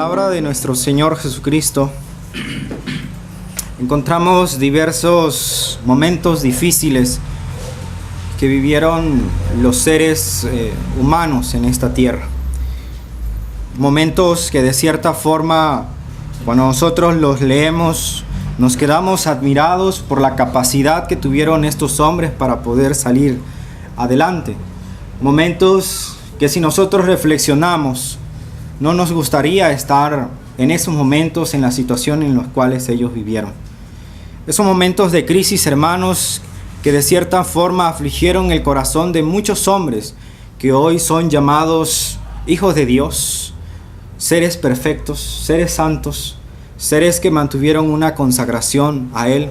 palabra de nuestro Señor Jesucristo encontramos diversos momentos difíciles que vivieron los seres humanos en esta tierra. Momentos que de cierta forma, cuando nosotros los leemos, nos quedamos admirados por la capacidad que tuvieron estos hombres para poder salir adelante. Momentos que si nosotros reflexionamos, no nos gustaría estar en esos momentos, en la situación en las cuales ellos vivieron. Esos momentos de crisis, hermanos, que de cierta forma afligieron el corazón de muchos hombres que hoy son llamados hijos de Dios, seres perfectos, seres santos, seres que mantuvieron una consagración a Él.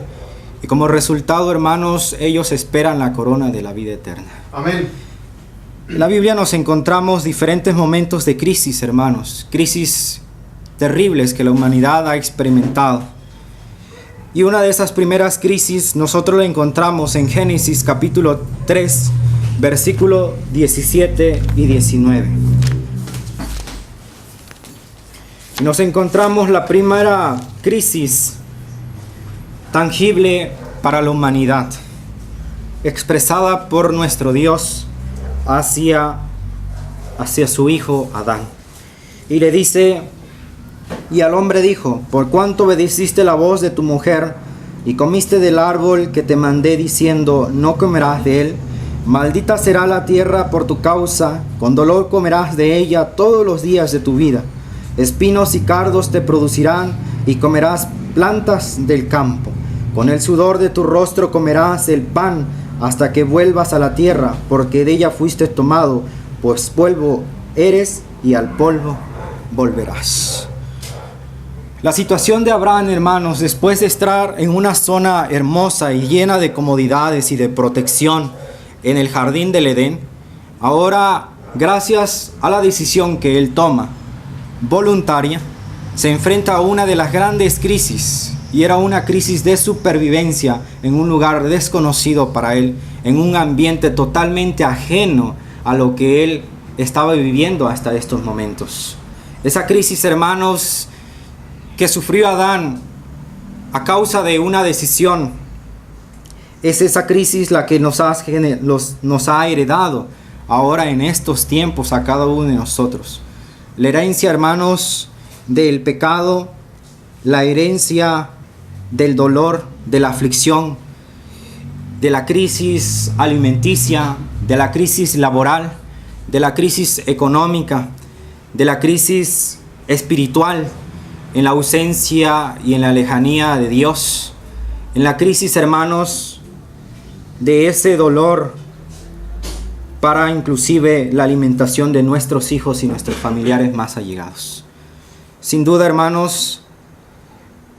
Y como resultado, hermanos, ellos esperan la corona de la vida eterna. Amén. En la Biblia nos encontramos diferentes momentos de crisis, hermanos, crisis terribles que la humanidad ha experimentado. Y una de esas primeras crisis nosotros la encontramos en Génesis capítulo 3, versículo 17 y 19. Nos encontramos la primera crisis tangible para la humanidad, expresada por nuestro Dios hacia su hijo Adán. Y le dice: y al hombre dijo: por cuanto obedeciste la voz de tu mujer y comiste del árbol que te mandé diciendo, no comerás de él, maldita será la tierra por tu causa, con dolor comerás de ella todos los días de tu vida. Espinos y cardos te producirán y comerás plantas del campo. Con el sudor de tu rostro comerás el pan hasta que vuelvas a la tierra, porque de ella fuiste tomado, pues polvo eres y al polvo volverás. La situación de Abraham, hermanos, después de estar en una zona hermosa y llena de comodidades y de protección en el jardín del Edén, ahora, gracias a la decisión que él toma, voluntaria, se enfrenta a una de las grandes crisis, y era una crisis de supervivencia en un lugar desconocido para él, en un ambiente totalmente ajeno a lo que él estaba viviendo hasta estos momentos. Esa crisis, hermanos, que sufrió Adán a causa de una decisión, es esa crisis la que nos ha heredado ahora en estos tiempos a cada uno de nosotros. La herencia, hermanos, del pecado, la herencia del dolor, de la aflicción, de la crisis alimenticia, de la crisis laboral, de la crisis económica, de la crisis espiritual, en la ausencia y en la lejanía de Dios, en la crisis, hermanos, de ese dolor para inclusive la alimentación de nuestros hijos y nuestros familiares más allegados. Sin duda, hermanos,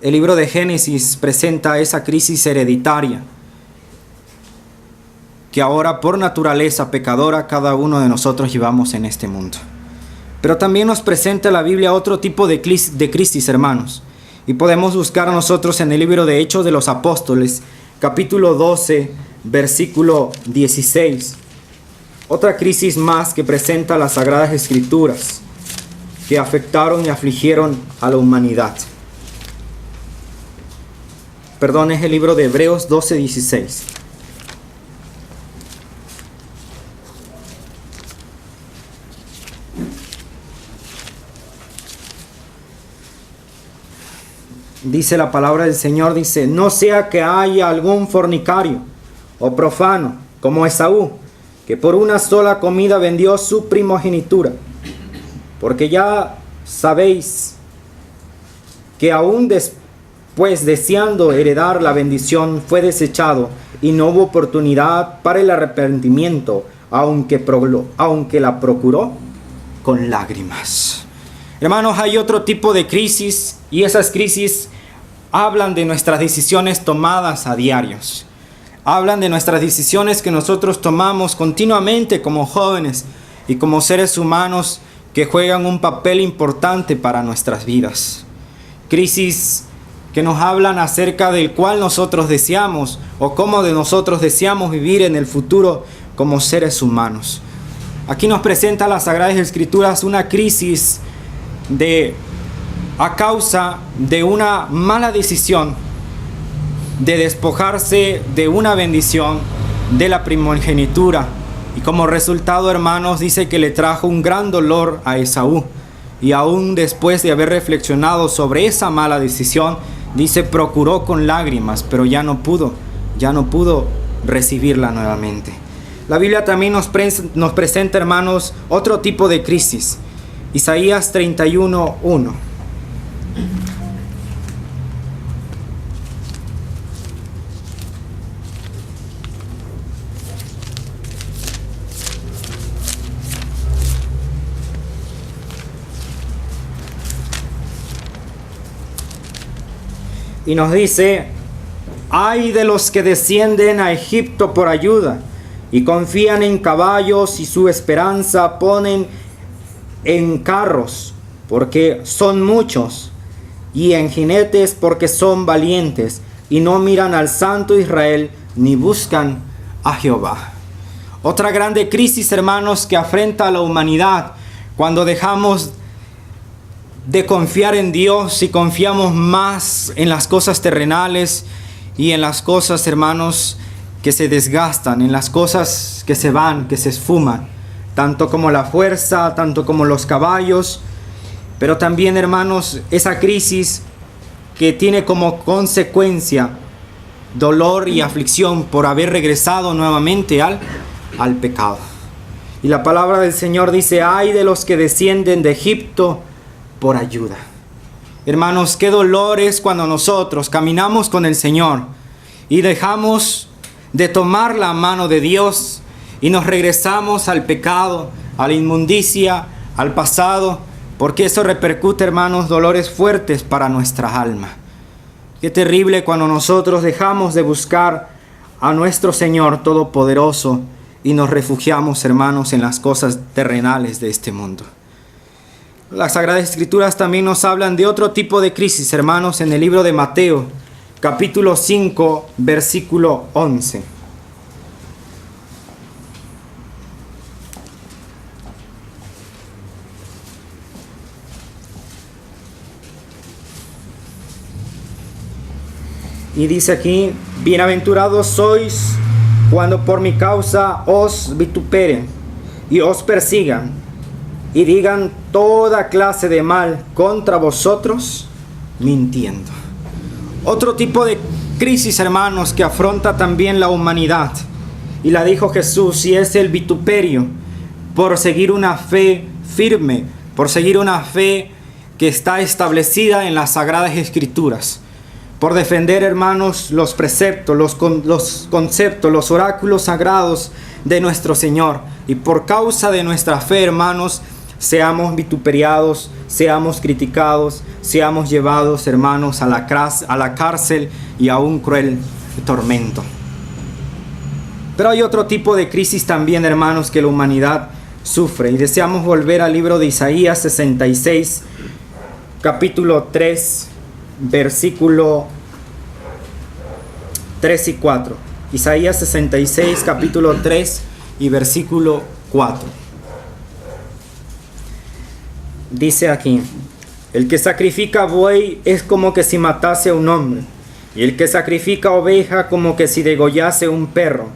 el libro de Génesis presenta esa crisis hereditaria que ahora por naturaleza pecadora cada uno de nosotros llevamos en este mundo. Pero también nos presenta la Biblia otro tipo de crisis, hermanos. Y podemos buscar nosotros en el libro de Hechos de los Apóstoles, capítulo 12, versículo 16. Otra crisis más que presenta las Sagradas Escrituras, que afectaron y afligieron a la humanidad. Perdón, es el libro de Hebreos 12, 16. Dice la palabra del Señor, dice: no sea que haya algún fornicario o profano como Esaú, que por una sola comida vendió su primogenitura. Porque ya sabéis que aún después, deseando heredar la bendición, fue desechado y no hubo oportunidad para el arrepentimiento, aunque la procuró con lágrimas. Hermanos, hay otro tipo de crisis, y esas crisis hablan de nuestras decisiones tomadas a diarios. Hablan de nuestras decisiones que nosotros tomamos continuamente como jóvenes y como seres humanos que juegan un papel importante para nuestras vidas. Crisis que nos hablan acerca del cual nosotros deseamos o cómo de nosotros deseamos vivir en el futuro como seres humanos. Aquí nos presenta las Sagradas Escrituras una crisis de a causa de una mala decisión de despojarse de una bendición de la primogenitura. Y como resultado, hermanos, dice que le trajo un gran dolor a Esaú. Y aún después de haber reflexionado sobre esa mala decisión, dice, procuró con lágrimas, pero ya no pudo recibirla nuevamente. La Biblia también nos presenta, hermanos, otro tipo de crisis. Isaías 31:1. Y nos dice: ay de los que descienden a Egipto por ayuda y confían en caballos y su esperanza ponen en carros porque son muchos y en jinetes porque son valientes y no miran al Santo Israel ni buscan a Jehová. Otra grande crisis, hermanos, que afrenta a la humanidad cuando dejamos de confiar en Dios y confiamos más en las cosas terrenales y en las cosas, hermanos, que se desgastan, en las cosas que se van, que se esfuman, tanto como la fuerza, tanto como los caballos, pero también, hermanos, esa crisis que tiene como consecuencia dolor y aflicción por haber regresado nuevamente al pecado. Y la palabra del Señor dice: ay de los que descienden de Egipto por ayuda. Hermanos, qué dolor es cuando nosotros caminamos con el Señor y dejamos de tomar la mano de Dios y nos regresamos al pecado, a la inmundicia, al pasado, porque eso repercute, hermanos, dolores fuertes para nuestra alma. Qué terrible cuando nosotros dejamos de buscar a nuestro Señor Todopoderoso y nos refugiamos, hermanos, en las cosas terrenales de este mundo. Las Sagradas Escrituras también nos hablan de otro tipo de crisis, hermanos, en el libro de Mateo, capítulo 5, versículo 11. Y dice aquí: bienaventurados sois cuando por mi causa os vituperen y os persigan y digan toda clase de mal contra vosotros, mintiendo. Otro tipo de crisis, hermanos, que afronta también la humanidad, y la dijo Jesús, y es el vituperio por seguir una fe firme, por seguir una fe que está establecida en las Sagradas Escrituras, por defender, hermanos, los preceptos, los conceptos, los oráculos sagrados de nuestro Señor. Y por causa de nuestra fe, hermanos, seamos vituperiados, seamos criticados, seamos llevados, hermanos, a la cárcel y a un cruel tormento. Pero hay otro tipo de crisis también, hermanos, que la humanidad sufre. Y deseamos volver al libro de Isaías 66, capítulo 3, versículo 3 y 4. Isaías 66, capítulo 3 y versículo 4. Dice aquí: el que sacrifica buey es como que si matase a un hombre, y el que sacrifica oveja como que si degollase un perro.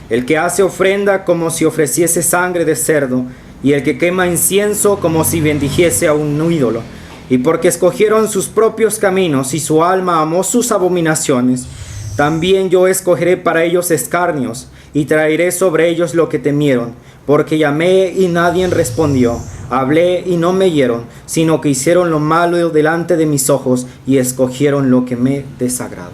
El que hace ofrenda como si ofreciese sangre de cerdo, y el que quema incienso como si bendijese a un ídolo. Y porque escogieron sus propios caminos y su alma amó sus abominaciones, también yo escogeré para ellos escarnios y traeré sobre ellos lo que temieron. Porque llamé y nadie respondió, hablé y no me oyeron, sino que hicieron lo malo delante de mis ojos y escogieron lo que me desagrada.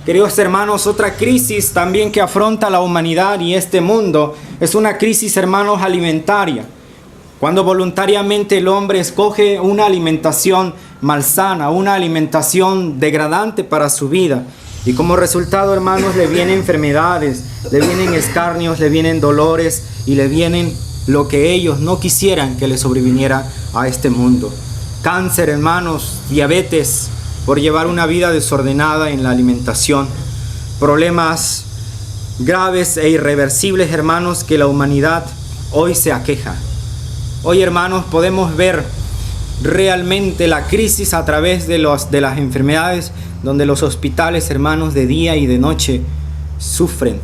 Queridos hermanos, otra crisis también que afronta la humanidad y este mundo es una crisis, hermanos, alimentaria. Cuando voluntariamente el hombre escoge una alimentación malsana, una alimentación degradante para su vida. Y como resultado, hermanos, le vienen enfermedades, le vienen escarnios, le vienen dolores y le vienen lo que ellos no quisieran que le sobreviniera a este mundo. Cáncer, hermanos, diabetes, por llevar una vida desordenada en la alimentación. Problemas graves e irreversibles, hermanos, que la humanidad hoy se aqueja. Hoy, hermanos, podemos ver realmente la crisis a través de las enfermedades, donde los hospitales, hermanos, de día y de noche sufren.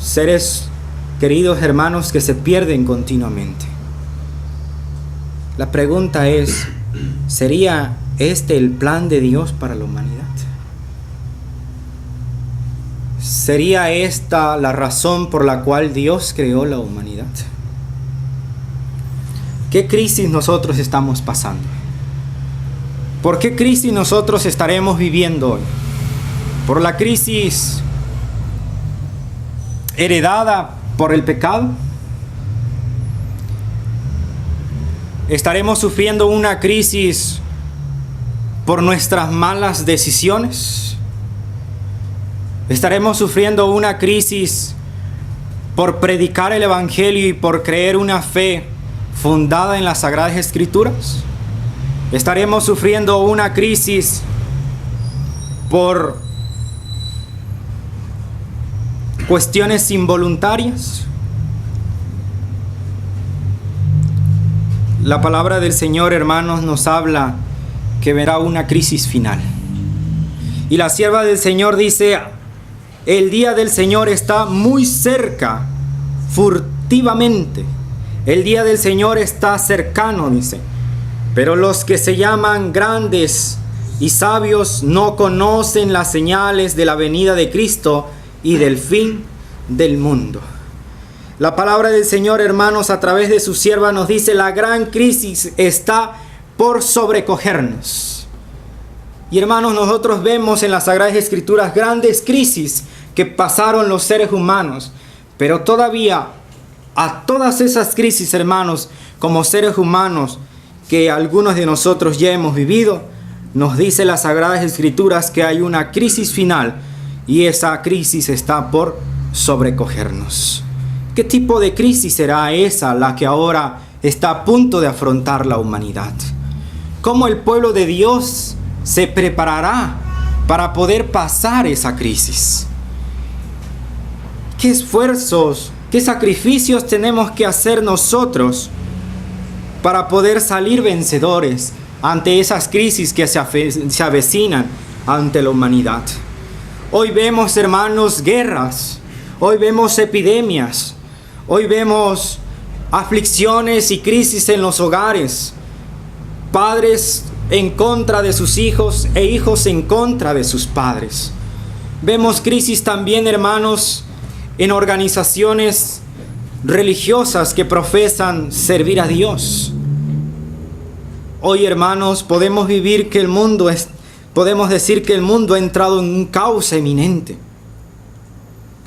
Seres queridos, hermanos, que se pierden continuamente. La pregunta es, ¿sería este el plan de Dios para la humanidad? ¿Sería esta la razón por la cual Dios creó la humanidad? ¿Qué crisis nosotros estamos pasando? ¿Por qué crisis nosotros estaremos viviendo hoy? ¿Por la crisis heredada por el pecado? ¿Estaremos sufriendo una crisis por nuestras malas decisiones? ¿Estaremos sufriendo una crisis por predicar el Evangelio y por creer una fe fundada en las Sagradas Escrituras? ¿Estaremos sufriendo una crisis por cuestiones involuntarias? La palabra del Señor, hermanos, nos habla que verá una crisis final. Y la sierva del Señor dice: el día del Señor está muy cerca, furtivamente. El día del Señor está cercano, dice. Pero los que se llaman grandes y sabios no conocen las señales de la venida de Cristo y del fin del mundo. La palabra del Señor, hermanos, a través de su sierva nos dice: la gran crisis está por sobrecogernos. Y hermanos, nosotros vemos en las Sagradas Escrituras grandes crisis que pasaron los seres humanos, pero todavía a todas esas crisis, hermanos, como seres humanos que algunos de nosotros ya hemos vivido, nos dice las Sagradas Escrituras que hay una crisis final y esa crisis está por sobrecogernos. ¿Qué tipo de crisis será esa la que ahora está a punto de afrontar la humanidad? ¿Cómo el pueblo de Dios se preparará para poder pasar esa crisis? ¿Qué esfuerzos, qué sacrificios tenemos que hacer nosotros para poder salir vencedores ante esas crisis que se avecinan ante la humanidad? Hoy vemos, hermanos, guerras, hoy vemos epidemias, hoy vemos aflicciones y crisis en los hogares, padres en contra de sus hijos e hijos en contra de sus padres. Vemos crisis también, hermanos, en organizaciones religiosas que profesan servir a Dios. Hoy, hermanos, podemos decir que el mundo ha entrado en un caos eminente.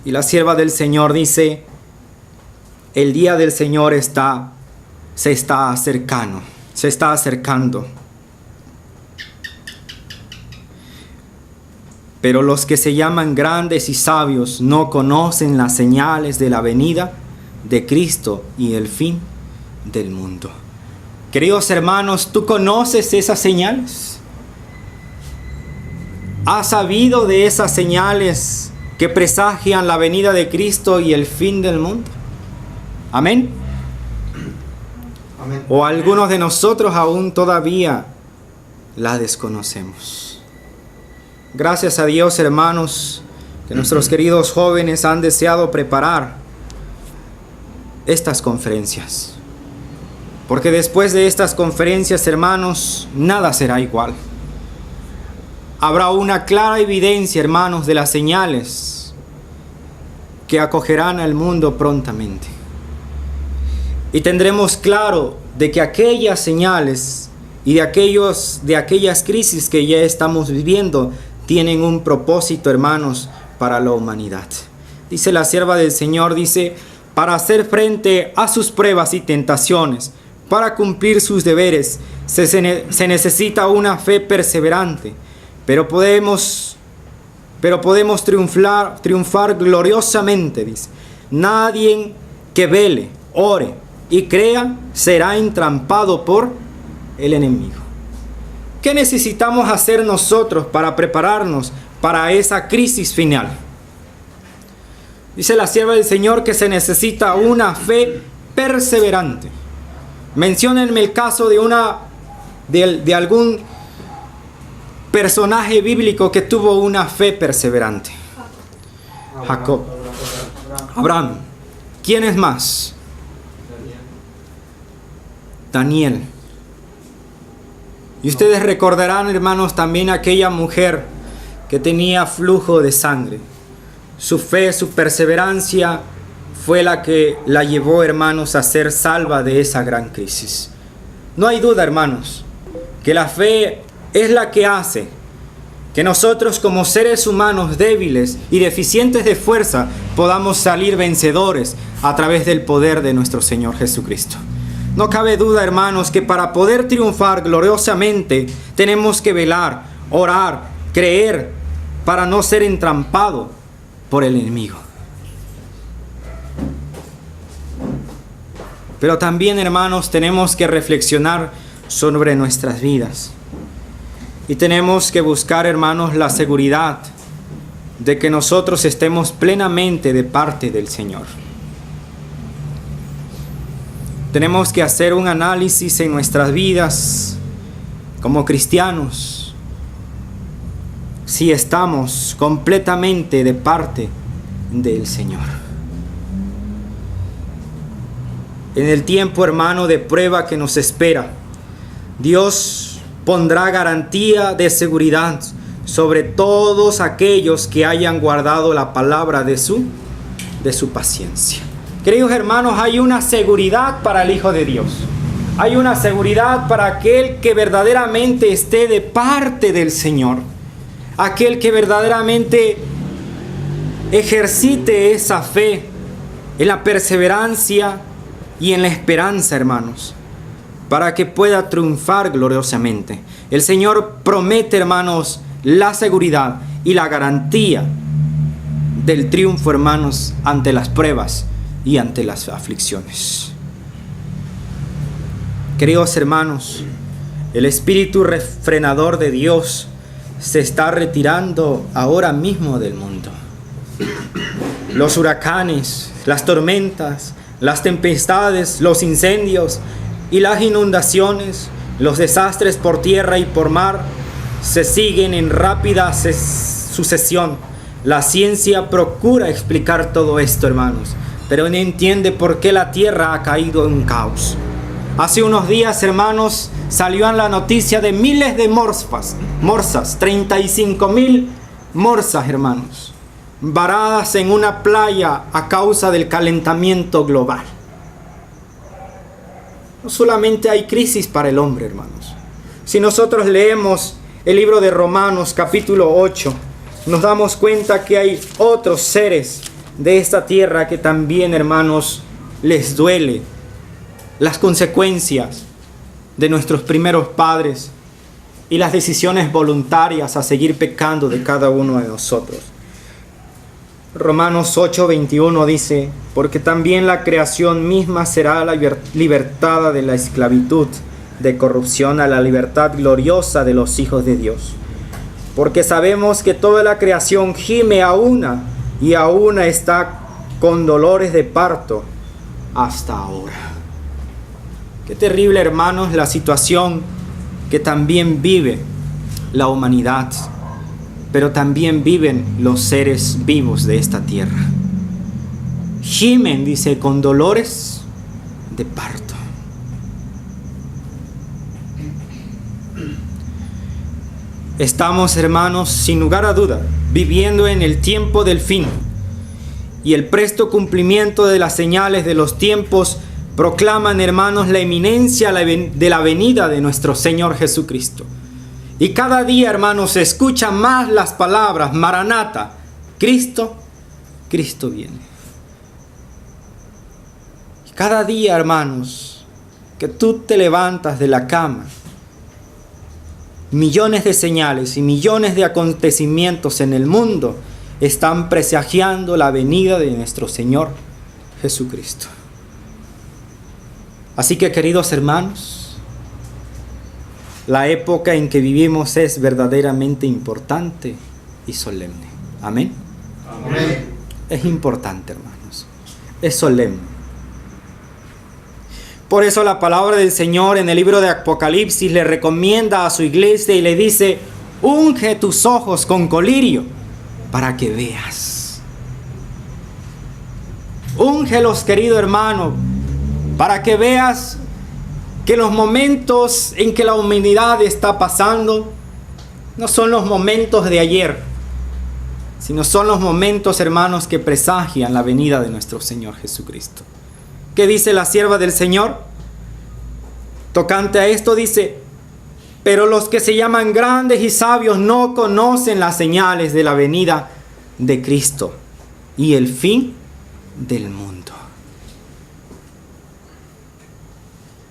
Y la sierva del Señor dice: el día del Señor se está acercando. Pero los que se llaman grandes y sabios no conocen las señales de la venida de Cristo y el fin del mundo. Queridos hermanos, ¿tú conoces esas señales? ¿Has sabido de esas señales que presagian la venida de Cristo y el fin del mundo? Amén. Amén. O algunos de nosotros aún todavía la desconocemos. Gracias a Dios, hermanos, que nuestros queridos jóvenes han deseado preparar estas conferencias. Porque después de estas conferencias, hermanos, nada será igual. Habrá una clara evidencia, hermanos, de las señales que acogerán al mundo prontamente. Y tendremos claro de que aquellas señales y de aquellas crisis que ya estamos viviendo tienen un propósito, hermanos, para la humanidad. Dice la sierva del Señor, dice: para hacer frente a sus pruebas y tentaciones, para cumplir sus deberes, se necesita una fe perseverante, pero podemos triunfar gloriosamente, dice. Nadie que vele, ore y crea será entrampado por el enemigo. ¿Qué necesitamos hacer nosotros para prepararnos para esa crisis final? Dice la sierva del Señor que se necesita una fe perseverante. Menciónenme el caso de algún personaje bíblico que tuvo una fe perseverante. Jacob. Abraham. ¿Quién es más? Daniel. Y ustedes recordarán, hermanos, también aquella mujer que tenía flujo de sangre. Su fe, su perseverancia fue la que la llevó, hermanos, a ser salva de esa gran crisis. No hay duda, hermanos, que la fe es la que hace que nosotros, como seres humanos débiles y deficientes de fuerza, podamos salir vencedores a través del poder de nuestro Señor Jesucristo. No cabe duda, hermanos, que para poder triunfar gloriosamente tenemos que velar, orar, creer, para no ser entrampado por el enemigo. Pero también, hermanos, tenemos que reflexionar sobre nuestras vidas. Y tenemos que buscar, hermanos, la seguridad de que nosotros estemos plenamente de parte del Señor. Tenemos que hacer un análisis en nuestras vidas como cristianos, si estamos completamente de parte del Señor. En el tiempo, hermano, de prueba que nos espera, Dios pondrá garantía de seguridad sobre todos aquellos que hayan guardado la palabra de su paciencia. Queridos hermanos, hay una seguridad para el Hijo de Dios. Hay una seguridad para aquel que verdaderamente esté de parte del Señor. Aquel que verdaderamente ejercite esa fe en la perseverancia y en la esperanza, hermanos, para que pueda triunfar gloriosamente. El Señor promete, hermanos, la seguridad y la garantía del triunfo, hermanos, ante las pruebas y ante las aflicciones. Queridos hermanos, el espíritu refrenador de Dios se está retirando ahora mismo del mundo. Los huracanes, las tormentas, las tempestades, los incendios y las inundaciones, los desastres por tierra y por mar, se siguen en rápida sucesión. La ciencia procura explicar todo esto, hermanos, pero no entiende por qué la tierra ha caído en un caos. Hace unos días, hermanos, salió en la noticia de miles de morsas, 35,000 morsas, hermanos, varadas en una playa a causa del calentamiento global. No solamente hay crisis para el hombre, hermanos. Si nosotros leemos el libro de Romanos, capítulo 8, nos damos cuenta que hay otros seres de esta tierra que también, hermanos, les duele las consecuencias de nuestros primeros padres y las decisiones voluntarias a seguir pecando de cada uno de nosotros. Romanos 8:21 dice: porque también la creación misma será libertada de la esclavitud de corrupción a la libertad gloriosa de los hijos de Dios. Porque sabemos que toda la creación gime a una y a una está con dolores de parto hasta ahora. Qué terrible, hermanos, la situación que también vive la humanidad, pero también viven los seres vivos de esta tierra. Gimen, dice, con dolores de parto. Estamos, hermanos, sin lugar a duda, viviendo en el tiempo del fin, y el presto cumplimiento de las señales de los tiempos proclaman, hermanos, la inminencia de la venida de nuestro Señor Jesucristo. Y cada día, hermanos, se escuchan más las palabras: Maranata, Cristo viene. Y cada día, hermanos, que tú te levantas de la cama, millones de señales y millones de acontecimientos en el mundo están presagiando la venida de nuestro Señor Jesucristo. Así que, queridos hermanos, la época en que vivimos es verdaderamente importante y solemne. Amén. Amén. Es importante, hermanos. Es solemne. Por eso la palabra del Señor en el libro de Apocalipsis le recomienda a su iglesia y le dice: unge tus ojos con colirio para que veas. Úngelos, querido hermano, para que veas que los momentos en que la humanidad está pasando no son los momentos de ayer, sino son los momentos, hermanos, que presagian la venida de nuestro Señor Jesucristo. ¿Qué dice la sierva del Señor? Tocante a esto dice: pero los que se llaman grandes y sabios no conocen las señales de la venida de Cristo y el fin del mundo.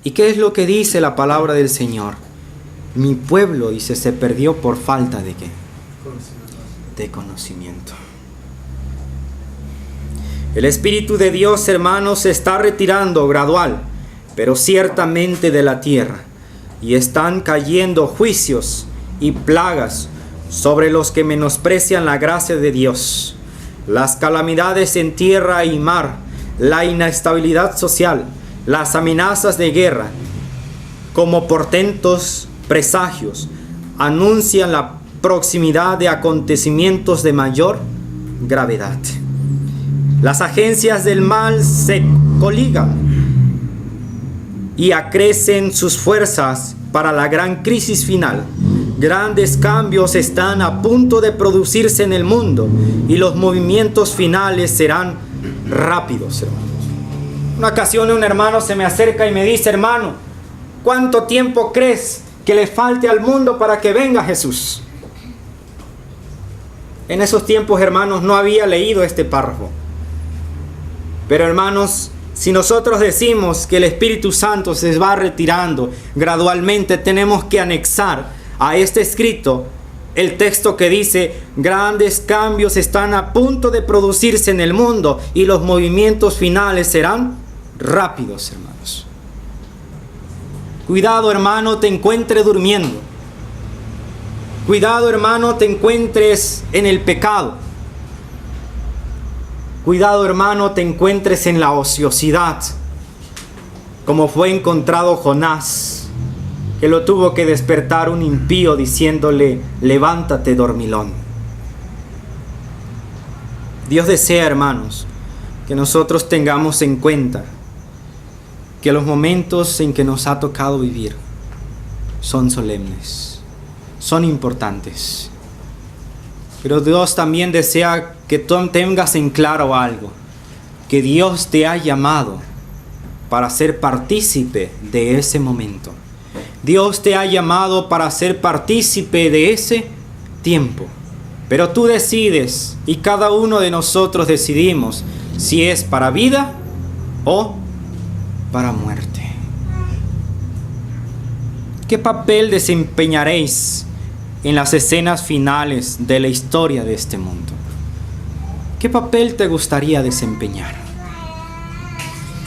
¿Y qué es lo que dice la palabra del Señor? Mi pueblo, dice, se perdió por falta de ¿qué? De conocimiento. El Espíritu de Dios, hermanos, se está retirando gradual, pero ciertamente de la tierra, y están cayendo juicios y plagas sobre los que menosprecian la gracia de Dios. Las calamidades en tierra y mar, la inestabilidad social, las amenazas de guerra, como portentos presagios, anuncian la proximidad de acontecimientos de mayor gravedad. Las agencias del mal se coligan y acrecen sus fuerzas para la gran crisis final. Grandes cambios están a punto de producirse en el mundo y los movimientos finales serán rápidos, hermanos. Una ocasión un hermano se me acerca y me dice: hermano, ¿cuánto tiempo crees que le falte al mundo para que venga Jesús? En esos tiempos, hermanos, no había leído este párrafo. Pero, hermanos, si nosotros decimos que el Espíritu Santo se va retirando gradualmente, tenemos que anexar a este escrito el texto que dice: grandes cambios están a punto de producirse en el mundo y los movimientos finales serán rápidos, hermanos. Cuidado, hermano, te encuentres durmiendo. Cuidado, hermano, te encuentres en el pecado. Cuidado, hermano, te encuentres en la ociosidad, como fue encontrado Jonás, que lo tuvo que despertar un impío diciéndole: levántate, dormilón. Dios desea, hermanos, que nosotros tengamos en cuenta que los momentos en que nos ha tocado vivir son solemnes, son importantes. Pero Dios también desea que tú tengas en claro algo, que Dios te ha llamado para ser partícipe de ese momento. Dios te ha llamado para ser partícipe de ese tiempo. Pero tú decides, y cada uno de nosotros decidimos, si es para vida o para muerte. ¿Qué papel desempeñaréis en las escenas finales de la historia de este mundo? ¿Qué papel te gustaría desempeñar?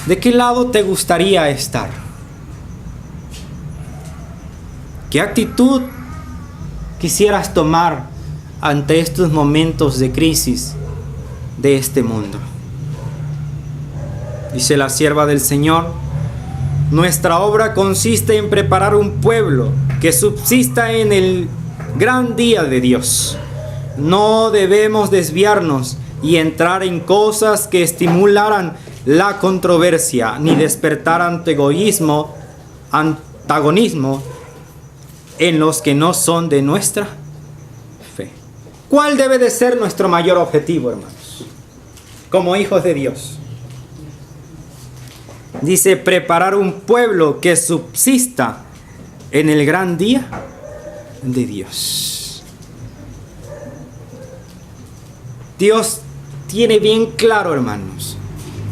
¿De qué lado te gustaría estar? ¿Qué actitud quisieras tomar ante estos momentos de crisis de este mundo? Dice la sierva del Señor: nuestra obra consiste en preparar un pueblo que subsista en el gran día de Dios. No debemos desviarnos y entrar en cosas que estimularan la controversia, ni despertar antagonismo en los que no son de nuestra fe. ¿Cuál debe de ser nuestro mayor objetivo, hermanos, como hijos de Dios? Dice: preparar un pueblo que subsista en el gran día de Dios. Dios tiene bien claro, hermanos,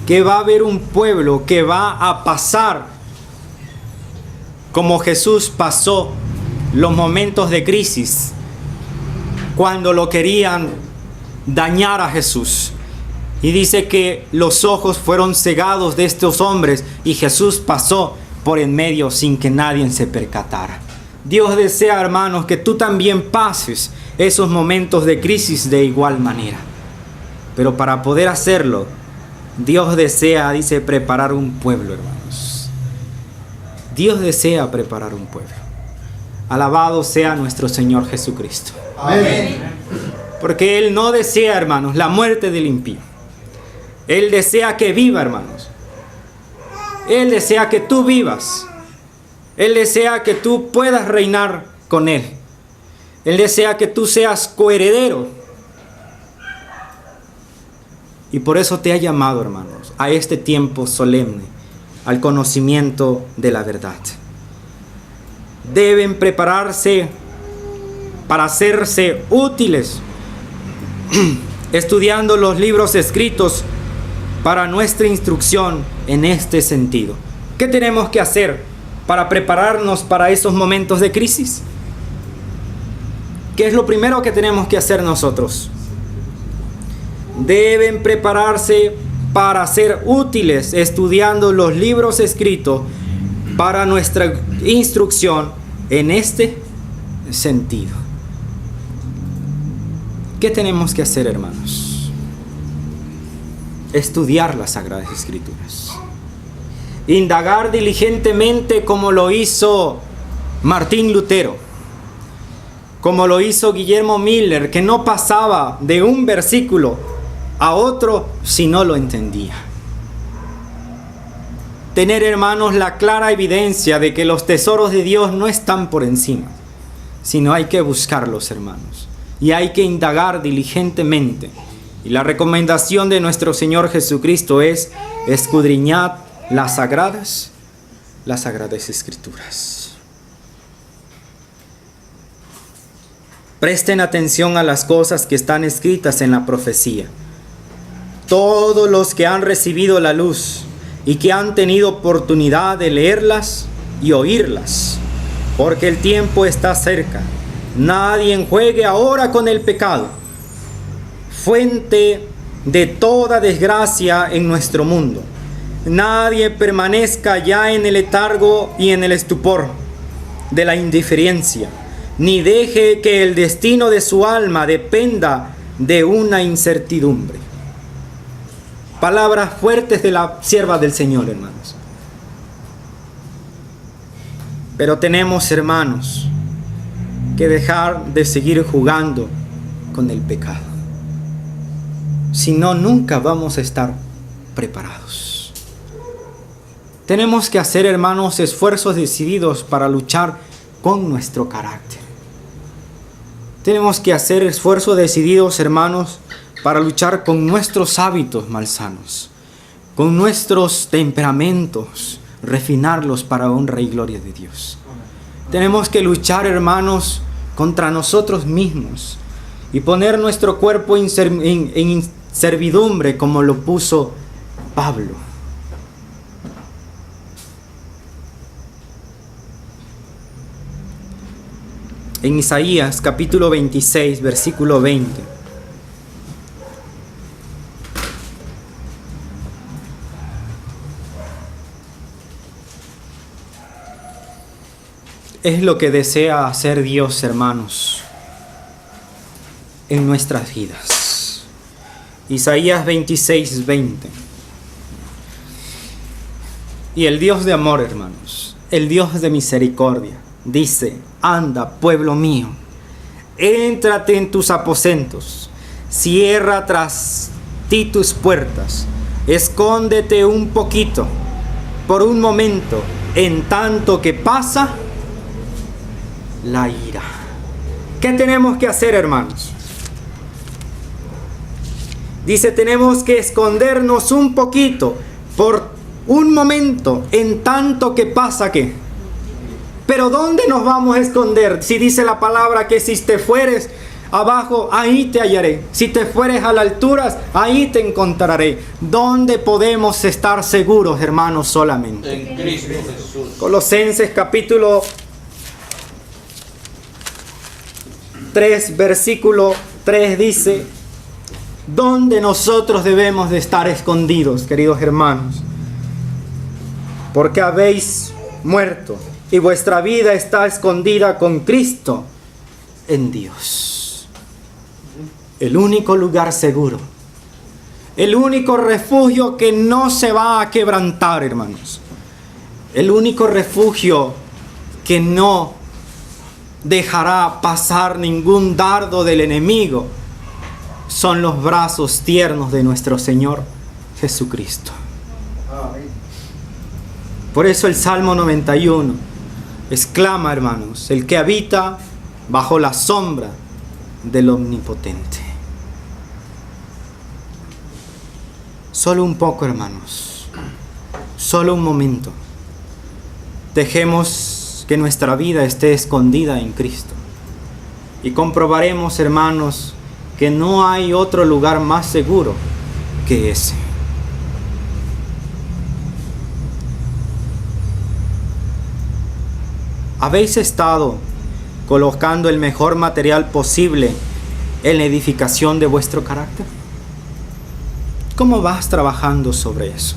que va a haber un pueblo que va a pasar como Jesús pasó los momentos de crisis cuando lo querían dañar a Jesús. Y dice que los ojos fueron cegados de estos hombres y Jesús pasó por en medio sin que nadie se percatara. Dios desea, hermanos, que tú también pases esos momentos de crisis de igual manera. Pero para poder hacerlo, Dios desea, dice, preparar un pueblo, hermanos. Dios desea preparar un pueblo. Alabado sea nuestro Señor Jesucristo. Amén. Porque Él no desea, hermanos, la muerte del impío. Él desea que viva, hermanos. Él desea que tú vivas. Él desea que tú puedas reinar con Él. Él desea que tú seas coheredero. Y por eso te ha llamado, hermanos, a este tiempo solemne, al conocimiento de la verdad. Deben prepararse para hacerse útiles, estudiando los libros escritos para nuestra instrucción en este sentido. ¿Qué tenemos que hacer para prepararnos para esos momentos de crisis? ¿Qué es lo primero que tenemos que hacer nosotros? Deben prepararse para ser útiles, estudiando los libros escritos para nuestra instrucción en este sentido. ¿Qué tenemos que hacer, hermanos? Estudiar las Sagradas Escrituras. Indagar diligentemente como lo hizo Martín Lutero, como lo hizo Guillermo Miller, que no pasaba de un versículo a otro si no lo entendía. Tener, hermanos, la clara evidencia de que los tesoros de Dios no están por encima, sino hay que buscarlos, hermanos, y hay que indagar diligentemente. Y la recomendación de nuestro Señor Jesucristo es: escudriñad las Sagradas Escrituras. Presten atención a las cosas que están escritas en la profecía. Todos los que han recibido la luz y que han tenido oportunidad de leerlas y oírlas, porque el tiempo está cerca. Nadie juegue ahora con el pecado, fuente de toda desgracia en nuestro mundo. Nadie permanezca ya en el letargo y en el estupor de la indiferencia, ni deje que el destino de su alma dependa de una incertidumbre. Palabras fuertes de la sierva del Señor, hermanos. Pero tenemos, hermanos, que dejar de seguir jugando con el pecado. Si no, nunca vamos a estar preparados. Tenemos que hacer, hermanos, esfuerzos decididos para luchar con nuestro carácter. Tenemos que hacer esfuerzos decididos, hermanos, para luchar con nuestros hábitos malsanos, con nuestros temperamentos, refinarlos para honra y gloria de Dios. Tenemos que luchar, hermanos, contra nosotros mismos y poner nuestro cuerpo en servidumbre, como lo puso Pablo. En Isaías capítulo 26, versículo 20. Es lo que desea hacer Dios, hermanos, en nuestras vidas. Isaías 26, 20. Y el Dios de amor, hermanos, el Dios de misericordia, dice: anda, pueblo mío, éntrate en tus aposentos, cierra tras ti tus puertas, escóndete un poquito, por un momento, en tanto que pasa la ira. ¿Qué tenemos que hacer, hermanos? Dice, tenemos que escondernos un poquito, por un momento, en tanto que pasa ¿qué? Pero ¿dónde nos vamos a esconder? Si dice la palabra que si te fueres abajo, ahí te hallaré. Si te fueres a las alturas, ahí te encontraré. ¿Dónde podemos estar seguros, hermanos, solamente? En Cristo Jesús. Colosenses capítulo 3, versículo 3 dice: ¿dónde nosotros debemos de estar escondidos, queridos hermanos? Porque habéis muerto y vuestra vida está escondida con Cristo en Dios. El único lugar seguro, el único refugio que no se va a quebrantar, hermanos. El único refugio que no dejará pasar ningún dardo del enemigo son los brazos tiernos de nuestro Señor Jesucristo. Por eso el Salmo 91 exclama, hermanos, el que habita bajo la sombra del Omnipotente. Solo un poco, hermanos, solo un momento. Dejemos que nuestra vida esté escondida en Cristo y comprobaremos, hermanos, que no hay otro lugar más seguro que ese. ¿Habéis estado colocando el mejor material posible en la edificación de vuestro carácter? ¿Cómo vas trabajando sobre eso?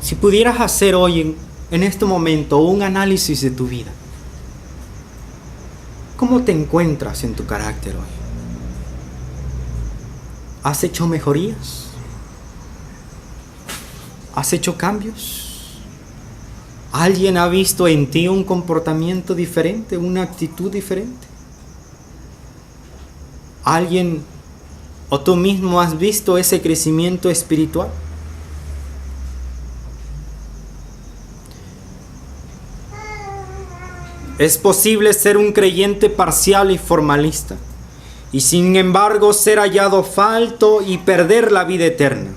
Si pudieras hacer hoy, en este momento, un análisis de tu vida, ¿cómo te encuentras en tu carácter hoy? ¿Has hecho mejorías? ¿Has hecho cambios? ¿Alguien ha visto en ti un comportamiento diferente, una actitud diferente? ¿Alguien o tú mismo has visto ese crecimiento espiritual? Es posible ser un creyente parcial y formalista, y sin embargo ser hallado falto y perder la vida eterna.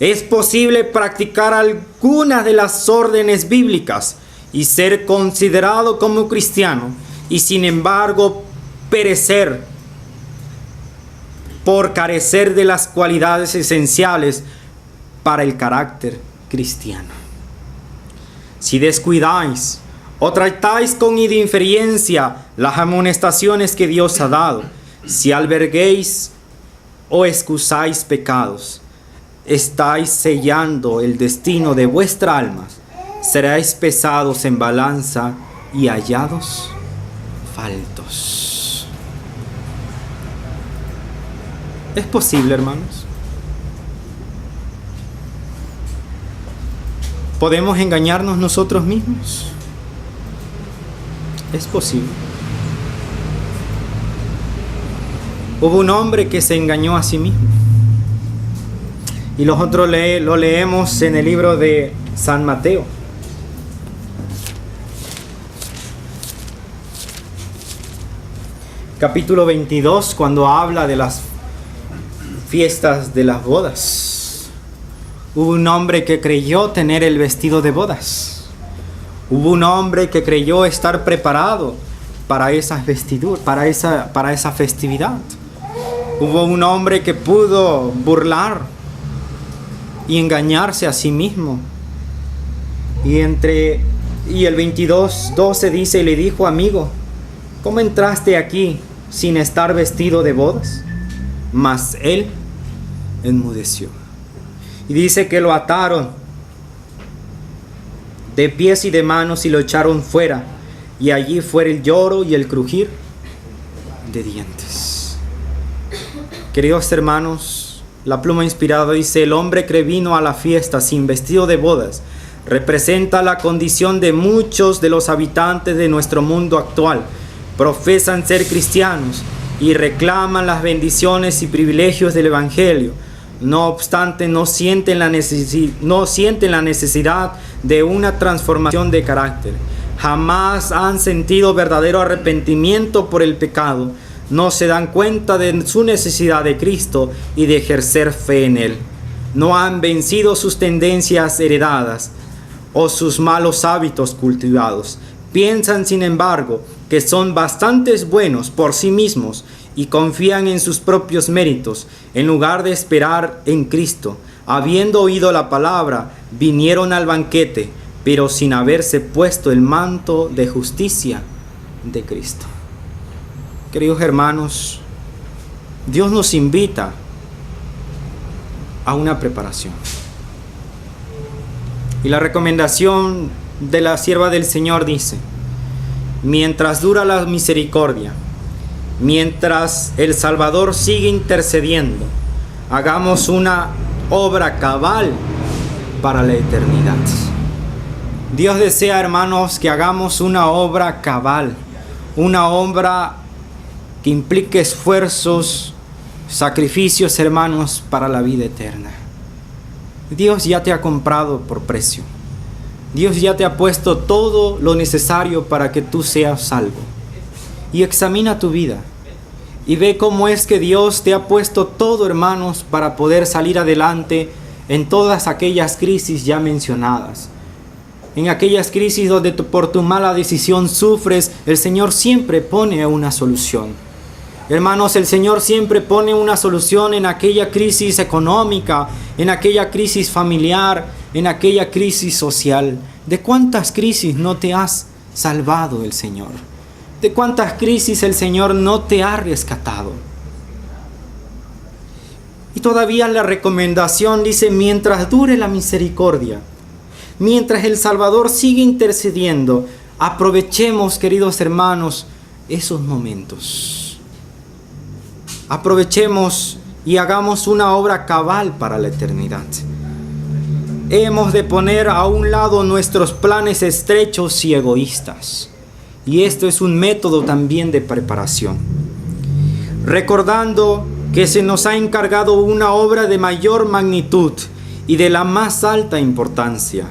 Es posible practicar algunas de las órdenes bíblicas y ser considerado como cristiano, y sin embargo perecer por carecer de las cualidades esenciales para el carácter cristiano. Si descuidáis o tratáis con indiferencia las amonestaciones que Dios ha dado, si alberguéis o excusáis pecados, estáis sellando el destino de vuestra alma, seréis pesados en balanza y hallados faltos. ¿Es posible, hermanos? ¿Podemos engañarnos nosotros mismos? Es posible. Hubo un hombre que se engañó a sí mismo. Y nosotros lo leemos en el libro de San Mateo. Capítulo 22, cuando habla de las fiestas de las bodas. Hubo un hombre que creyó tener el vestido de bodas. Hubo un hombre que creyó estar preparado para esas vestiduras, para esa festividad. Hubo un hombre que pudo burlar y engañarse a sí mismo. Y el 22:12 dice, y le dijo: amigo, ¿cómo entraste aquí sin estar vestido de bodas? Mas él enmudeció. Y dice que lo ataron de pies y de manos y lo echaron fuera, y allí fue el lloro y el crujir de dientes. Queridos hermanos, la pluma inspirada dice: el hombre que vino a la fiesta sin vestido de bodas representa la condición de muchos de los habitantes de nuestro mundo actual. Profesan ser cristianos y reclaman las bendiciones y privilegios del Evangelio. No obstante, no sienten la necesidad de una transformación de carácter. Jamás han sentido verdadero arrepentimiento por el pecado. No se dan cuenta de su necesidad de Cristo y de ejercer fe en Él. No han vencido sus tendencias heredadas o sus malos hábitos cultivados. Piensan, sin embargo, que son bastante buenos por sí mismos y confían en sus propios méritos, en lugar de esperar en Cristo. Habiendo oído la palabra, vinieron al banquete, pero sin haberse puesto el manto de justicia de Cristo. Queridos hermanos, Dios nos invita a una preparación. Y la recomendación de la sierva del Señor dice: mientras dura la misericordia, mientras el Salvador sigue intercediendo, hagamos una obra cabal para la eternidad. Dios desea, hermanos, que hagamos una obra cabal, una obra que implique esfuerzos, sacrificios, hermanos, para la vida eterna. Dios ya te ha comprado por precio. Dios ya te ha puesto todo lo necesario para que tú seas salvo. Y examina tu vida y ve cómo es que Dios te ha puesto todo, hermanos, para poder salir adelante en todas aquellas crisis ya mencionadas. En aquellas crisis donde por tu mala decisión sufres, el Señor siempre pone una solución. Hermanos, el Señor siempre pone una solución en aquella crisis económica, en aquella crisis familiar, en aquella crisis social. ¿De cuántas crisis no te has salvado el Señor? ¿De cuántas crisis el Señor no te ha rescatado? Y todavía la recomendación dice, mientras dure la misericordia, mientras el Salvador sigue intercediendo, aprovechemos, queridos hermanos, esos momentos. Aprovechemos y hagamos una obra cabal para la eternidad. Hemos de poner a un lado nuestros planes estrechos y egoístas. Y esto es un método también de preparación. Recordando que se nos ha encargado una obra de mayor magnitud y de la más alta importancia.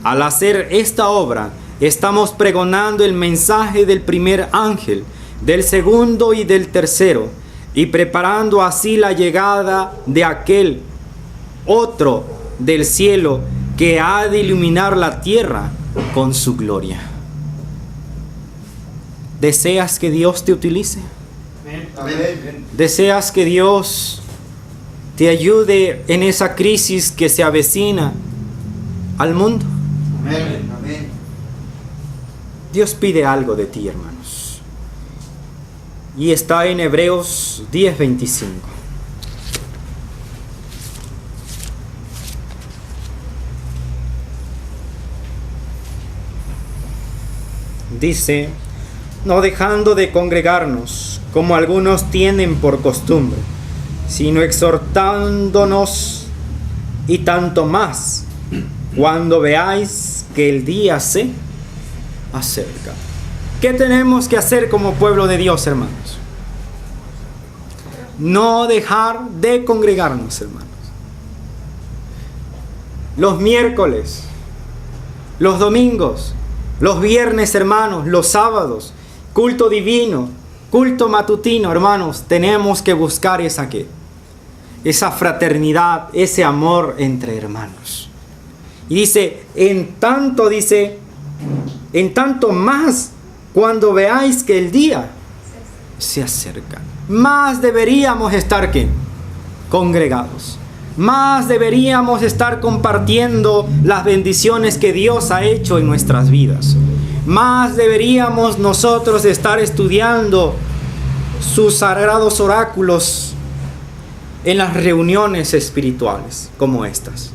Al hacer esta obra, estamos pregonando el mensaje del primer ángel, del segundo y del tercero, y preparando así la llegada de aquel otro del cielo que ha de iluminar la tierra con su gloria. ¿Deseas que Dios te utilice? Amén. ¿Deseas que Dios te ayude en esa crisis que se avecina al mundo? Amén. Amén. Dios pide algo de ti, hermanos. Y está en Hebreos 10:25. Dice, no dejando de congregarnos, como algunos tienen por costumbre, sino exhortándonos, y tanto más, cuando veáis que el día se acerca. ¿Qué tenemos que hacer como pueblo de Dios, hermanos? No dejar de congregarnos, hermanos. Los miércoles, los domingos, los viernes, hermanos, los sábados, culto divino, culto matutino, hermanos, tenemos que buscar esa fraternidad, ese amor entre hermanos. Y dice, en tanto más, cuando veáis que el día se acerca, más deberíamos estar congregados. Más deberíamos estar compartiendo las bendiciones que Dios ha hecho en nuestras vidas. Más deberíamos nosotros estar estudiando sus sagrados oráculos en las reuniones espirituales como estas.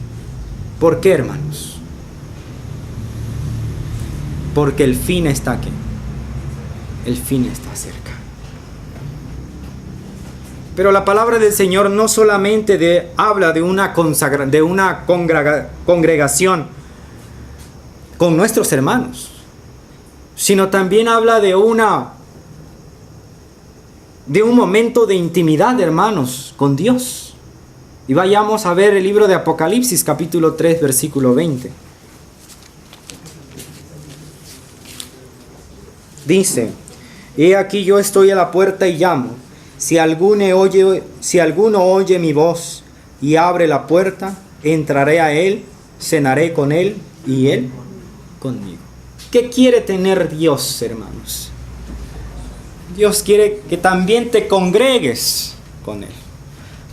¿Por qué, hermanos? Porque el fin está aquí. El fin está cerca. Pero la palabra del Señor no solamente habla de una congregación con nuestros hermanos, sino también habla de un momento de intimidad, hermanos, con Dios. Y vayamos a ver el libro de Apocalipsis, capítulo 3, versículo 20. Dice, he aquí yo estoy a la puerta y llamo. Si alguno oye mi voz y abre la puerta, entraré a él, cenaré con él y él conmigo. ¿Qué quiere tener Dios, hermanos? Dios quiere que también te congregues con él.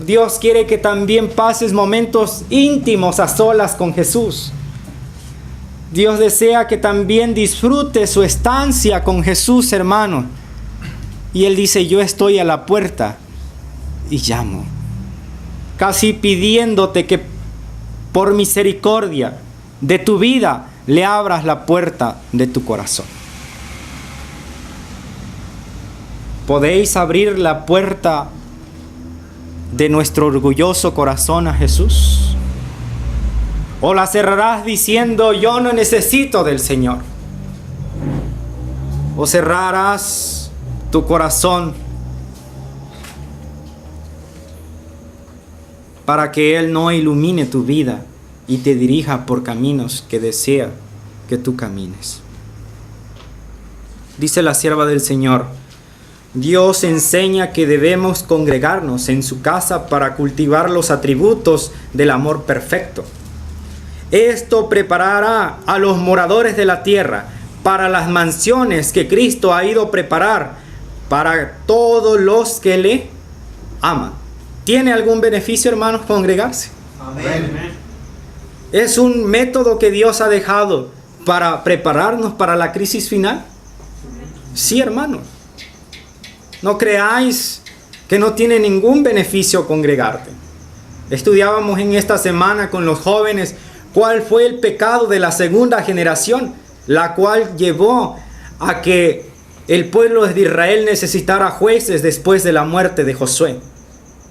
Dios quiere que también pases momentos íntimos a solas con Jesús. Dios desea que también disfrutes su estancia con Jesús, hermano. Y Él dice, yo estoy a la puerta y llamo. Casi pidiéndote que por misericordia de tu vida le abras la puerta de tu corazón. ¿Podéis abrir la puerta de nuestro orgulloso corazón a Jesús? ¿O la cerrarás diciendo yo no necesito del Señor? ¿O cerrarás tu corazón para que Él no ilumine tu vida y te dirija por caminos que desea que tú camines? Dice la sierva del Señor: Dios enseña que debemos congregarnos en su casa para cultivar los atributos del amor perfecto. Esto preparará a los moradores de la tierra para las mansiones que Cristo ha ido a preparar para todos los que le aman. ¿Tiene algún beneficio, hermanos, congregarse? Amén. ¿Es un método que Dios ha dejado para prepararnos para la crisis final? Sí, hermanos. No creáis que no tiene ningún beneficio congregarte. Estudiábamos en esta semana con los jóvenes cuál fue el pecado de la segunda generación, la cual llevó a que el pueblo de Israel necesitara jueces después de la muerte de Josué.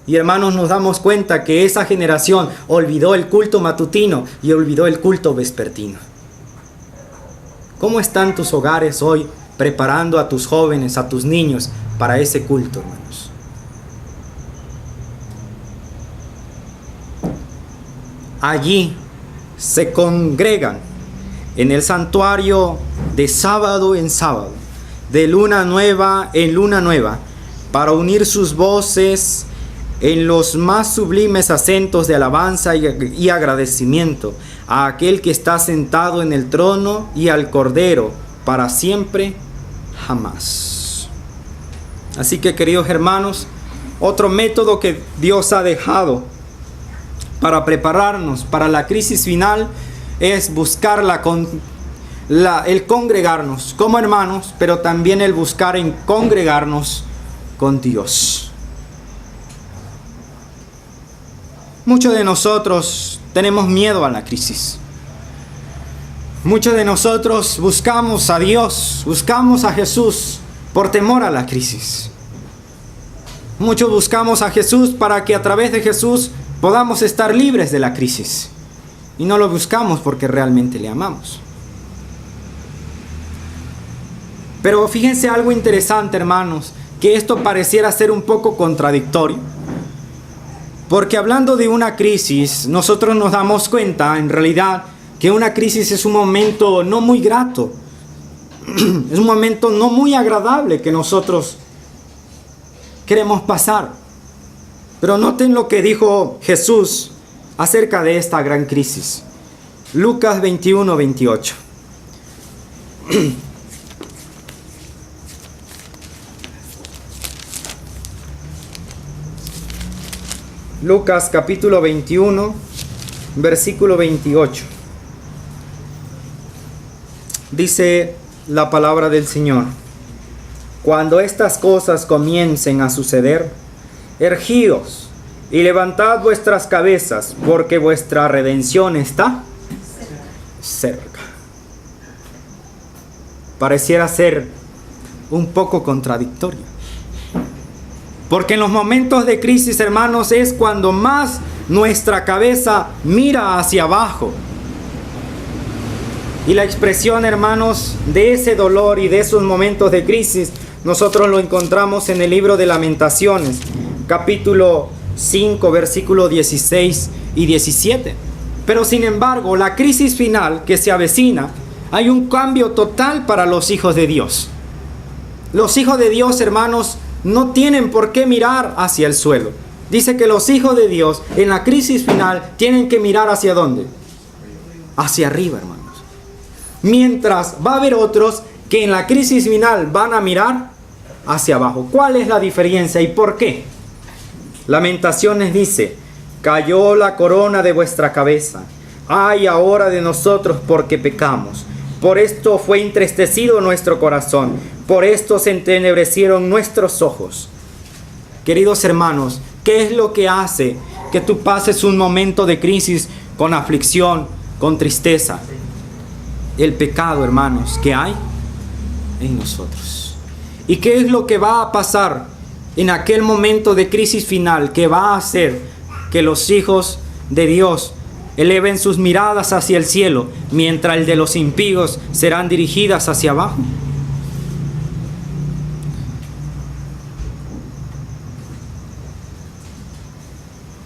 Y hermanos, nos damos cuenta que esa generación olvidó el culto matutino y olvidó el culto vespertino. ¿Cómo están tus hogares hoy preparando a tus jóvenes, a tus niños para ese culto, hermanos? Allí se congregan en el santuario de sábado en sábado, de luna nueva en luna nueva, para unir sus voces en los más sublimes acentos de alabanza y agradecimiento a aquel que está sentado en el trono y al Cordero para siempre, jamás. Así que, queridos hermanos, otro método que Dios ha dejado para prepararnos para la crisis final es buscar el congregarnos como hermanos, pero también el buscar en congregarnos con Dios. Muchos de nosotros tenemos miedo a la crisis. Muchos de nosotros buscamos a Dios, buscamos a Jesús por temor a la crisis. Muchos buscamos a Jesús para que a través de Jesús podamos estar libres de la crisis. Y no lo buscamos porque realmente le amamos. Pero fíjense algo interesante, hermanos, que esto pareciera ser un poco contradictorio. Porque hablando de una crisis, nosotros nos damos cuenta, en realidad, que una crisis es un momento no muy grato. Es un momento no muy agradable que nosotros queremos pasar. Pero noten lo que dijo Jesús acerca de esta gran crisis. Lucas 21, 28. Lucas capítulo 21, versículo 28. Dice la palabra del Señor: Cuando estas cosas comiencen a suceder, ergíos y levantad vuestras cabezas, porque vuestra redención está cerca. Pareciera ser un poco contradictorio. Porque en los momentos de crisis, hermanos, es cuando más nuestra cabeza mira hacia abajo. Y la expresión, hermanos, de ese dolor y de esos momentos de crisis, nosotros lo encontramos en el libro de Lamentaciones, capítulo 5, versículos 16 y 17. Pero sin embargo, la crisis final que se avecina, hay un cambio total para los hijos de Dios. Los hijos de Dios, hermanos, no tienen por qué mirar hacia el suelo. Dice que los hijos de Dios en la crisis final tienen que mirar ¿hacia dónde? Hacia arriba, hermanos. Mientras va a haber otros que en la crisis final van a mirar hacia abajo. ¿Cuál es la diferencia y por qué? Lamentaciones dice: cayó la corona de vuestra cabeza. Ay ahora de nosotros porque pecamos. Por esto fue entristecido nuestro corazón. Por esto se entenebrecieron nuestros ojos. Queridos hermanos, ¿qué es lo que hace que tú pases un momento de crisis con aflicción, con tristeza? El pecado, hermanos, que hay en nosotros. ¿Y qué es lo que va a pasar en aquel momento de crisis final que va a hacer que los hijos de Dios eleven sus miradas hacia el cielo, mientras el de los impíos serán dirigidas hacia abajo?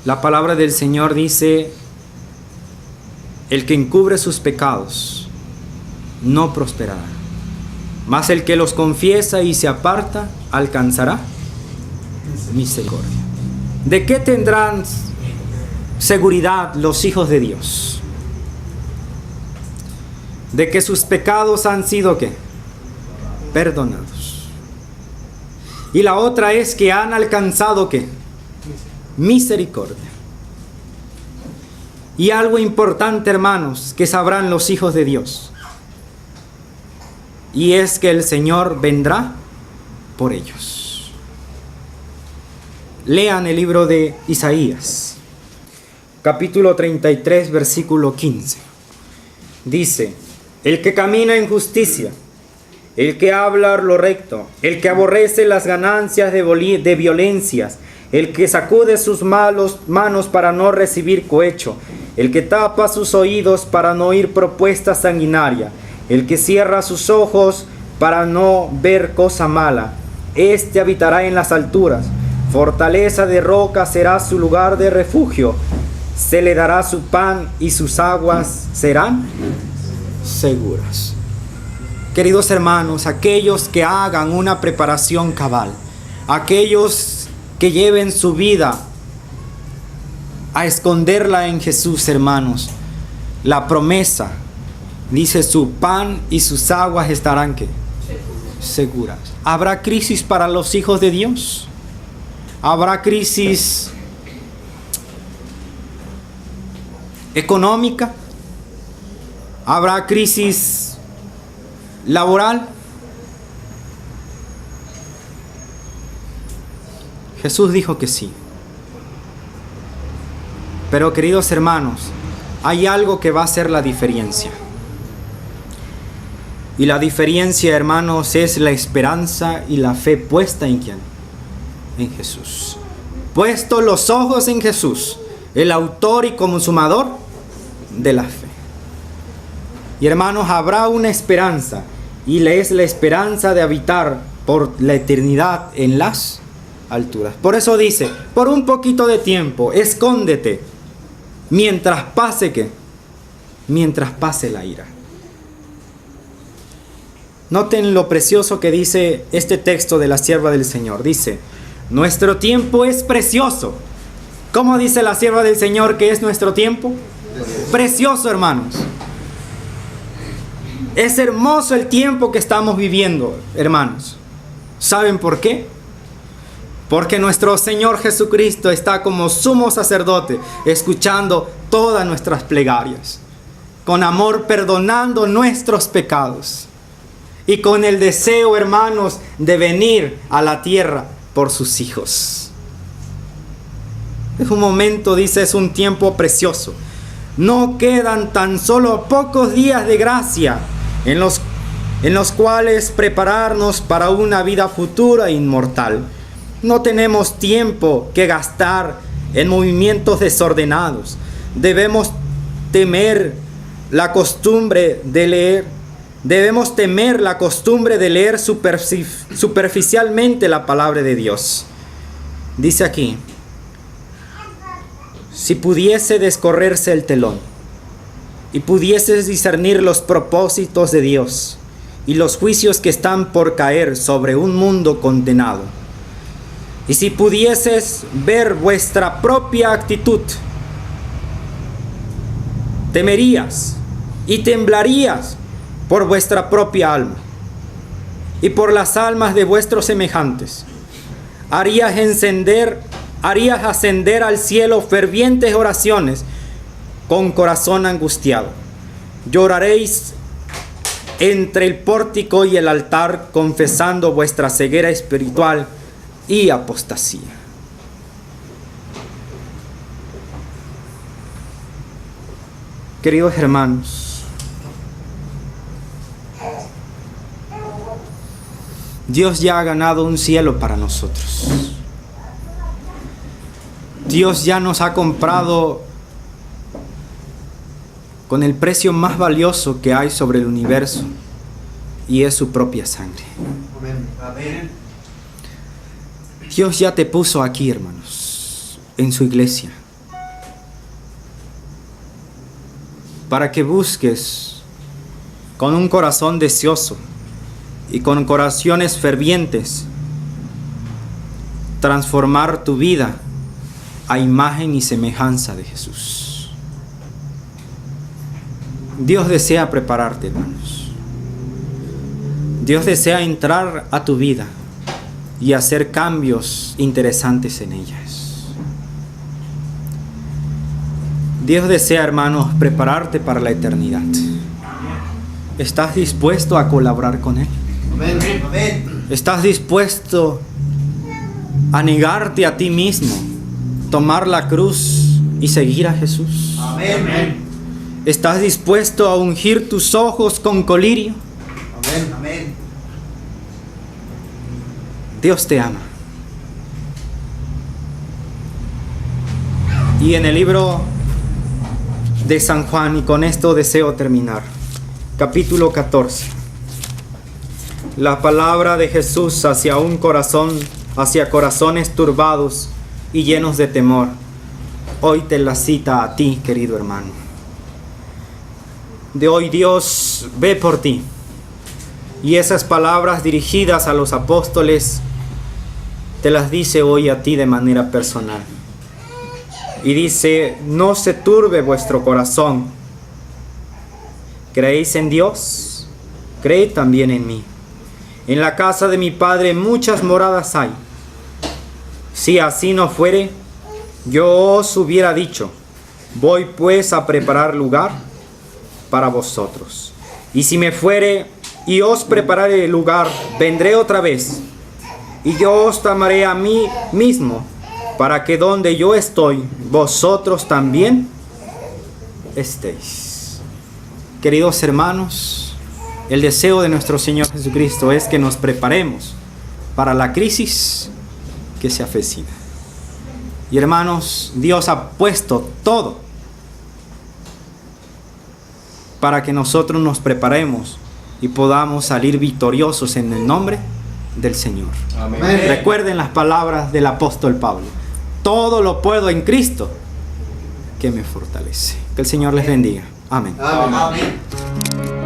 La palabra del Señor dice: el que encubre sus pecados no prosperará, mas el que los confiesa y se aparta alcanzará misericordia. ¿De qué tendrán seguridad los hijos de Dios? De que sus pecados han sido ¿qué? Perdonados. Y la otra es que han alcanzado ¿qué? Misericordia. Y algo importante, hermanos, que sabrán los hijos de Dios, y es que el Señor vendrá por ellos. Lean el libro de Isaías, capítulo 33, versículo 15. Dice: el que camina en justicia, el que habla lo recto, el que aborrece las ganancias de violencias, el que sacude sus manos para no recibir cohecho, el que tapa sus oídos para no oír propuesta sanguinaria, el que cierra sus ojos para no ver cosa mala, este habitará en las alturas, fortaleza de roca será su lugar de refugio, se le dará su pan y sus aguas serán seguras. Queridos hermanos, aquellos que hagan una preparación cabal, aquellos que lleven su vida a esconderla en Jesús, hermanos, la promesa dice: su pan y sus aguas estarán ¿qué? Seguras. ¿Habrá crisis para los hijos de Dios? ¿Habrá crisis económica? ¿Habrá crisis laboral? Jesús dijo que sí. Pero, queridos hermanos, hay algo que va a hacer la diferencia. Y la diferencia, hermanos, es la esperanza y la fe puesta ¿en quién? En Jesús. Puesto los ojos en Jesús, el autor y consumador de la fe. Y hermanos, habrá una esperanza, y es la esperanza de habitar por la eternidad en las alturas. Por eso dice: por un poquito de tiempo, escóndete, mientras pase ¿qué? Mientras pase la ira. Noten lo precioso que dice este texto de la sierva del Señor. Dice: nuestro tiempo es precioso. ¿Cómo dice la sierva del Señor que es nuestro tiempo? Precioso, hermanos. Es hermoso el tiempo que estamos viviendo, hermanos. ¿Saben por qué? Porque nuestro Señor Jesucristo está como sumo sacerdote, escuchando todas nuestras plegarias, con amor perdonando nuestros pecados, y con el deseo, hermanos, de venir a la tierra por sus hijos. Es un momento, dice, es un tiempo precioso. No quedan tan solo pocos días de gracia en los cuales prepararnos para una vida futura e inmortal. No tenemos tiempo que gastar en movimientos desordenados. Debemos temer la costumbre de leer. Debemos temer la costumbre de leer superficialmente la palabra de Dios. Dice aquí: si pudiese descorrerse el telón y pudieses discernir los propósitos de Dios y los juicios que están por caer sobre un mundo condenado, y si pudieses ver vuestra propia actitud, temerías y temblarías por vuestra propia alma y por las almas de vuestros semejantes. Harías ascender al cielo fervientes oraciones con corazón angustiado. Lloraréis entre el pórtico y el altar, confesando vuestra ceguera espiritual y apostasía. Queridos hermanos, Dios ya ha ganado un cielo para nosotros. Dios ya nos ha comprado con el precio más valioso que hay sobre el universo, y es su propia sangre. Amén. Dios ya te puso aquí, hermanos, en su iglesia, para que busques con un corazón deseoso y con corazones fervientes transformar tu vida a imagen y semejanza de Jesús. Dios desea prepararte, hermanos. Dios desea entrar a tu vida y hacer cambios interesantes en ellas. Dios desea, hermanos, prepararte para la eternidad. ¿Estás dispuesto a colaborar con Él? Amén. ¿Estás dispuesto a negarte a ti mismo, tomar la cruz y seguir a Jesús? Amén. ¿Estás dispuesto a ungir tus ojos con colirio? Amén. Dios te ama. Y en el libro de San Juan, y con esto deseo terminar, capítulo 14, la palabra de Jesús hacia un corazón, hacia corazones turbados y llenos de temor, hoy te la cita a ti, querido hermano. De hoy Dios ve por ti, y esas palabras dirigidas a los apóstoles te las dice hoy a ti de manera personal. Y dice: no se turbe vuestro corazón. ¿Creéis en Dios? Creed también en mí. En la casa de mi Padre muchas moradas hay. Si así no fuere, yo os hubiera dicho: voy pues a preparar lugar para vosotros. Y si me fuere y os prepararé el lugar, vendré otra vez, y yo os tomaré a mí mismo, para que donde yo estoy, vosotros también estéis. Queridos hermanos, el deseo de nuestro Señor Jesucristo es que nos preparemos para la crisis que se avecina. Y hermanos, Dios ha puesto todo para que nosotros nos preparemos y podamos salir victoriosos en el nombre del Señor. Amén. Recuerden las palabras del apóstol Pablo: todo lo puedo en Cristo que me fortalece. Que el Señor les bendiga. Amén. Amén.